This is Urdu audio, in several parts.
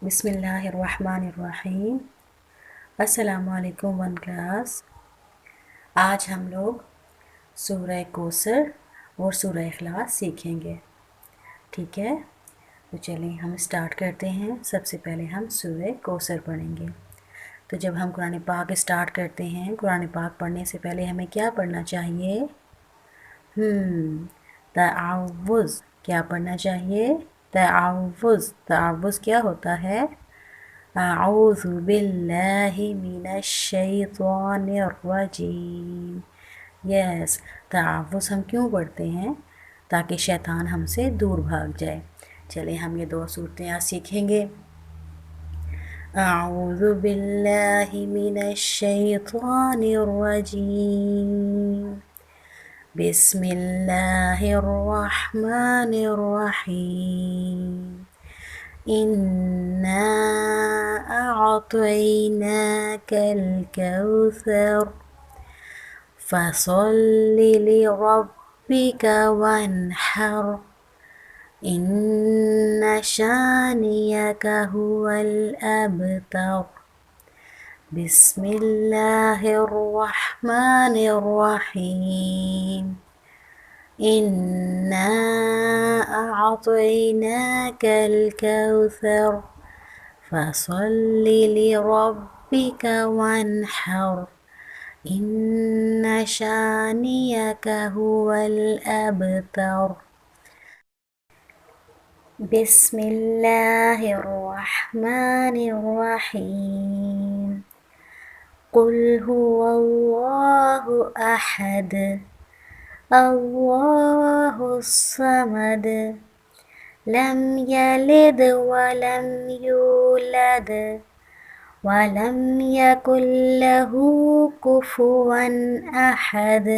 بسم اللہ الرحمن الرحیم۔ السلام علیکم ون کلاس۔ آج ہم لوگ سورہ کوثر اور سورہ اخلاص سیکھیں گے، ٹھیک ہے؟ تو چلیں ہم اسٹارٹ کرتے ہیں۔ سب سے پہلے ہم سورہ کوثر پڑھیں گے۔ تو جب ہم قرآن پاک اسٹارٹ کرتے ہیں، قرآن پاک پڑھنے سے پہلے ہمیں کیا پڑھنا چاہیے؟ تعوذ۔ کیا پڑھنا چاہیے؟ تعوذ۔ تعوذ کیا ہوتا ہے؟ اعوذ باللہ من الشیطان الرجیم۔ یس، تعوذ ہم کیوں پڑھتے ہیں؟ تاکہ شیطان ہم سے دور بھاگ جائے۔ چلیں ہم یہ 2 صورتیں آج سیکھیں گے۔ اعوذ باللہ من الشیطان الرجیم، بسم اللہ الرحمن الرحیم، إنا أعطيناك الكوثر فصل لربك وانحر إن شانئك هو الأبتر، بسم الله الرحمن الرحيم، إنا أعطيناك الكوثر فصل لربك وانحر إن شانئك هو الأبتر، بسم الله الرحمن الرحيم، قل هو الله أحد الله الصمد لم يلد ولم يولد ولم يكن له كفوا أحد۔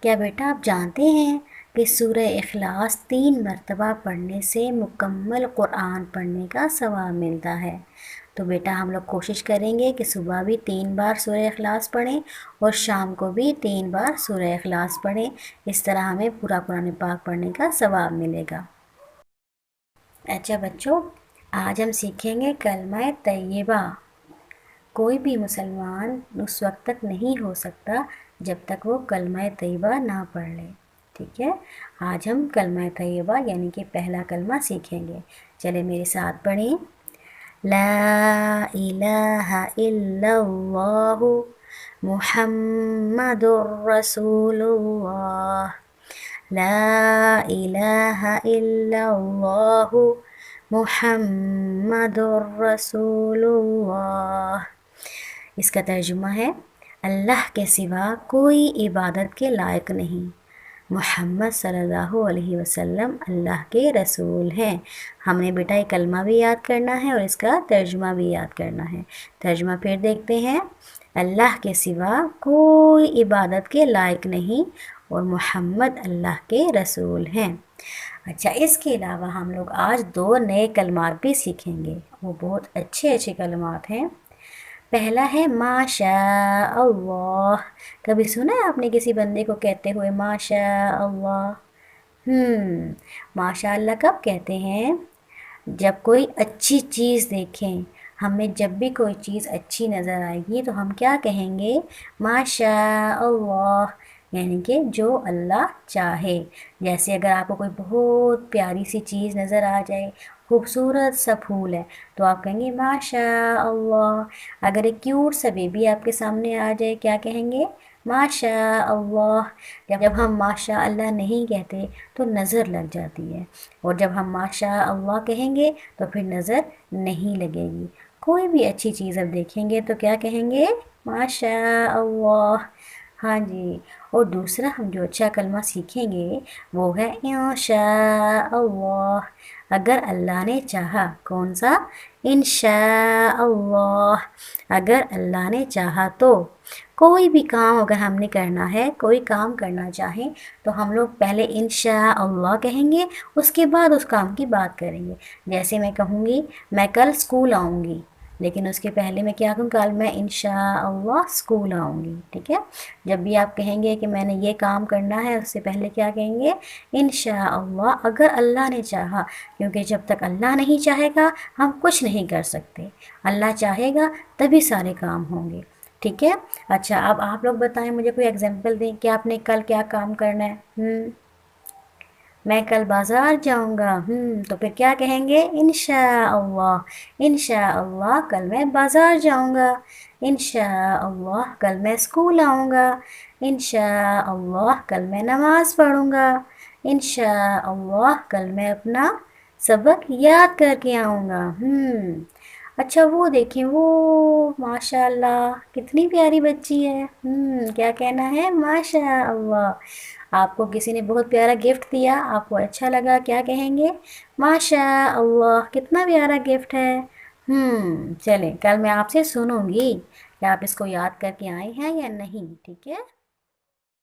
کیا بیٹا آپ جانتے ہیں کہ سورہ اخلاص 3 مرتبہ پڑھنے سے مکمل قرآن پڑھنے کا ثواب ملتا ہے؟ تو بیٹا ہم لوگ کوشش کریں گے کہ صبح بھی 3 بار سورہ اخلاص پڑھیں اور شام کو بھی 3 بار سورہ اخلاص پڑھیں۔ اس طرح ہمیں پورا قرآن پاک پڑھنے کا ثواب ملے گا۔ اچھا بچوں، آج ہم سیکھیں گے کلمہ طیبہ۔ کوئی بھی مسلمان اس وقت تک نہیں ہو سکتا جب تک وہ کلمہ طیبہ نہ پڑھ لے، ٹھیک ہے؟ آج ہم کلمہ طیبہ یعنی کہ پہلا کلمہ سیکھیں گے۔ چلے میرے ساتھ پڑھیں۔ لا الہ الا اللہ محمد رسول اللہ، لا الہ الا اللہ محمد رسول اللہ۔ اس کا ترجمہ ہے اللہ کے سوا کوئی عبادت کے لائق نہیں، محمد صلی اللہ علیہ وسلم اللہ کے رسول ہیں۔ ہم نے بیٹا یہ کلمہ بھی یاد کرنا ہے اور اس کا ترجمہ بھی یاد کرنا ہے۔ ترجمہ پھر دیکھتے ہیں۔ اللہ کے سوا کوئی عبادت کے لائق نہیں اور محمد اللہ کے رسول ہیں۔ اچھا، اس کے علاوہ ہم لوگ آج 2 نئے کلمات بھی سیکھیں گے، وہ بہت اچھے کلمات ہیں۔ پہلا ہے ماشاء اللہ۔ کبھی سنا ہے آپ نے کسی بندے کو کہتے ہوئے ماشاء اللہ؟ ماشاء اللہ کب کہتے ہیں؟ جب کوئی اچھی چیز دیکھیں، ہمیں جب بھی کوئی چیز اچھی نظر آئے گی تو ہم کیا کہیں گے؟ ماشاء اللہ، یعنی کہ جو اللہ چاہے۔ جیسے اگر آپ کو کوئی بہت پیاری سی چیز نظر آ جائے، خوبصورت سا پھول ہے، تو آپ کہیں گے ماشاء اللہ۔ اگر ایک کیوٹ سا بیبی آپ کے سامنے آ جائے، کیا کہیں گے؟ ماشاء اللہ۔ جب ہم ماشاء اللہ نہیں کہتے تو نظر لگ جاتی ہے، اور جب ہم ماشاء اللہ کہیں گے تو پھر نظر نہیں لگے گی۔ کوئی بھی اچھی چیز اب دیکھیں گے تو کیا کہیں گے؟ ماشاء اللہ۔ ہاں جی، اور دوسرا ہم جو اچھا کلمہ سیکھیں گے وہ ہے انشاء اللہ، اگر اللہ نے چاہا۔ کون سا؟ انشاء اللہ، اگر اللہ نے چاہا تو۔ کوئی بھی کام اگر ہم نے کرنا ہے، کوئی کام کرنا چاہیں تو ہم لوگ پہلے انشاء اللہ کہیں گے، اس کے بعد اس کام کی بات کریں گے۔ جیسے میں کہوں گی میں کل اسکول آؤں گی، لیکن اس کے پہلے میں کیا کہوں، کل میں انشاءاللہ اسکول آؤں گی، ٹھیک ہے؟ جب بھی آپ کہیں گے کہ میں نے یہ کام کرنا ہے، اس سے پہلے کیا کہیں گے، انشاءاللہ، اگر اللہ نے چاہا، کیونکہ جب تک اللہ نہیں چاہے گا ہم کچھ نہیں کر سکتے، اللہ چاہے گا تبھی سارے کام ہوں گے، ٹھیک ہے؟ اچھا، اب آپ لوگ بتائیں، مجھے کوئی ایگزامپل دیں کہ آپ نے کل کیا کام کرنا ہے۔ میں کل بازار جاؤں گا، تو پھر کیا کہیں گے، انشاءاللہ، انشاءاللہ کل میں بازار جاؤں گا، انشاءاللہ کل میں اسکول آؤں گا، انشاءاللہ کل میں نماز پڑھوں گا، انشاءاللہ کل میں اپنا سبق یاد کر کے آؤں گا۔ اچھا، وہ دیکھیں، وہ ماشاءاللہ کتنی پیاری بچی ہے، کیا کہنا ہے، ماشاءاللہ۔ آپ کو کسی نے بہت پیارا گفٹ دیا، آپ کو اچھا لگا، کیا کہیں گے، ماشاءاللہ کتنا پیارا گفٹ ہے۔ چلیں، کل میں آپ سے سنوں گی کہ آپ اس کو یاد کر کے آئے ہیں یا نہیں، ٹھیک ہے؟